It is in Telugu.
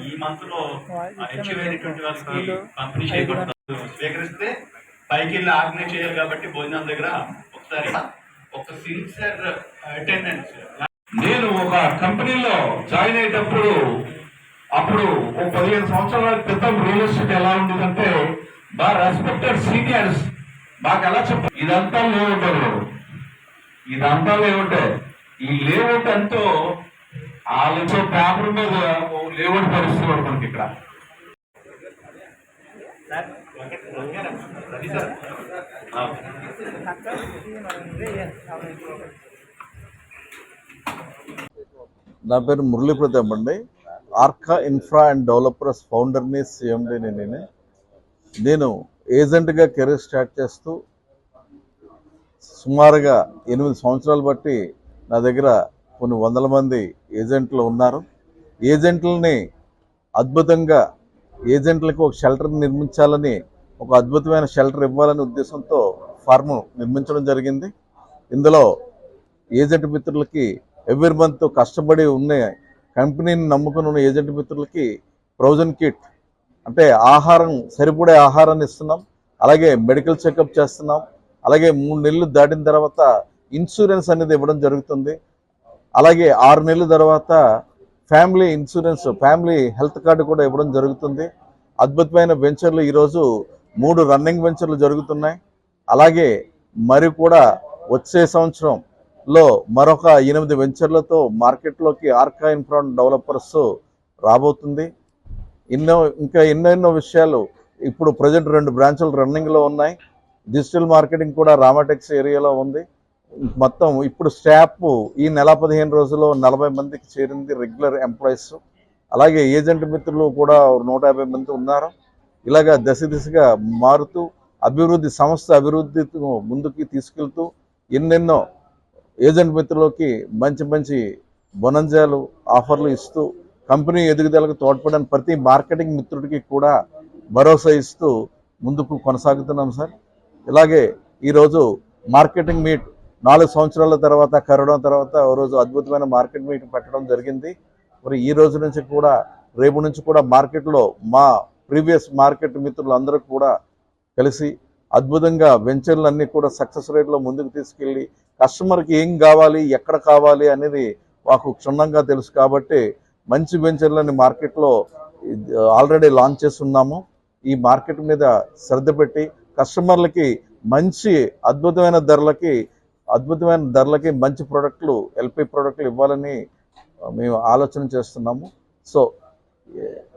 ఈ మంత్ లో అచీవ్ అయినటువంటి వాళ్ళకి పంపిణీ చేయబడుతుంది. స్వీకరిస్తే పైకి వెళ్ళి ఆర్గనైజ్ చేయాలి కాబట్టి భోజనం దగ్గర ఒకసారి ఒక సిన్సియర్ అటెండెన్స్. నేను ఒక కంపెనీలో జాయిన్ అయ్యేటప్పుడు అప్పుడు ఒక 15 సంవత్సరాల క్రితం రియల్ ఎస్టేట్ ఎలా ఉండేదంటే బాగా రెస్పెక్టెడ్ సీనియర్స్ బాగా ఎలా చెప్పారు. ఇదంతా లేవుంటాయి. ఈ లేఅవుట్ అంటూ వాళ్ళతో పేపర్ మీద లేఅవుట్ పరిస్థితి కూడా మనకి ఇక్కడ. నా పేరు మురళీ ప్రతాప్ అండి. ఆర్కా ఇన్ఫ్రా అండ్ డెవలపర్స్ ఫౌండర్ని, సిఎండిని. నేను ఏజెంట్గా కెరీర్ స్టార్ట్ చేస్తూ సుమారుగా 8 సంవత్సరాలు బట్టి నా దగ్గర కొన్ని వందల మంది ఏజెంట్లు ఉన్నారు. ఏజెంట్లని అద్భుతంగా ఏజెంట్లకు ఒక షెల్టర్ నిర్మించాలని, ఒక అద్భుతమైన షెల్టర్ ఇవ్వాలనే ఉద్దేశంతో ఫార్మ్ నిర్మించడం జరిగింది. ఇందులో ఏజెంట్ మిత్రులకి ఎవ్రీ మంత్ కష్టపడి ఉన్న కంపెనీని నమ్ముకుని ఉన్న ఏజెంట్ మిత్రులకి ప్రొవిజన్ కిట్ అంటే ఆహారం, సరిపడే ఆహారాన్ని ఇస్తున్నాం. అలాగే మెడికల్ చెకప్ చేస్తున్నాం. అలాగే 3 నెలలు దాటిన తర్వాత ఇన్సూరెన్స్ అనేది ఇవ్వడం జరుగుతుంది. అలాగే 6 నెలల తర్వాత family insurance, family health card కూడా ఇవ్వడం జరుగుతుంది. అద్భుతమైన వెంచర్లు ఈరోజు 3 రన్నింగ్ వెంచర్లు జరుగుతున్నాయి. అలాగే మరి కూడా వచ్చే సంవత్సరంలో మరొక 8 వెంచర్లతో మార్కెట్లోకి ఆర్కా ఇన్ఫ్రా డెవలపర్స్ రాబోతుంది. ఇంకా ఎన్నెన్నో విషయాలు. ఇప్పుడు ప్రజెంట్ 2 బ్రాంచులు రన్నింగ్లో ఉన్నాయి. డిజిటల్ మార్కెటింగ్ కూడా రామాటెక్స్ ఏరియాలో ఉంది. మొత్తం ఇప్పుడు స్టాఫ్ ఈ నెల 15 రోజుల్లో 40 మందికి చేరింది, రెగ్యులర్ ఎంప్లాయీస్. అలాగే ఏజెంట్ మిత్రులు కూడా 150 మంది ఉన్నారు. ఇలాగా దశగా మారుతూ సంస్థ అభివృద్ధి ముందుకి తీసుకెళ్తూ ఎన్నెన్నో ఏజెంట్ మిత్రులకి మంచి బొనంజాలు ఆఫర్లు ఇస్తూ కంపెనీ ఎదుగుదలకు తోడ్పడని ప్రతి మార్కెటింగ్ మిత్రుడికి కూడా భరోసా ఇస్తూ ముందుకు కొనసాగుతున్నాం సార్. ఇలాగే ఈరోజు మార్కెటింగ్ మీట్ 4 సంవత్సరాల తర్వాత కరోనా తర్వాత ఓ రోజు అద్భుతమైన మార్కెట్ మీట్ పెట్టడం జరిగింది. మరి ఈ రోజు నుంచి కూడా రేపు నుంచి కూడా మార్కెట్లో మా ప్రీవియస్ మార్కెట్ మిత్రులందరూ కూడా కలిసి అద్భుతంగా వెంచర్లన్నీ కూడా సక్సెస్ రేట్లో ముందుకు తీసుకెళ్ళి కస్టమర్కి ఏం కావాలి, ఎక్కడ కావాలి అనేది మాకు క్షుణ్ణంగా తెలుసు కాబట్టి మంచి వెంచర్లని మార్కెట్లో ఆల్రెడీ లాంచ్ చేస్తున్నాము. ఈ మార్కెట్ మీద శ్రద్ధ పెట్టి కస్టమర్లకి మంచి అద్భుతమైన ధరలకి మంచి ప్రోడక్ట్లు, ఎల్పి ప్రోడక్ట్లు ఇవ్వాలని మేము ఆలోచన చేస్తున్నాము. సో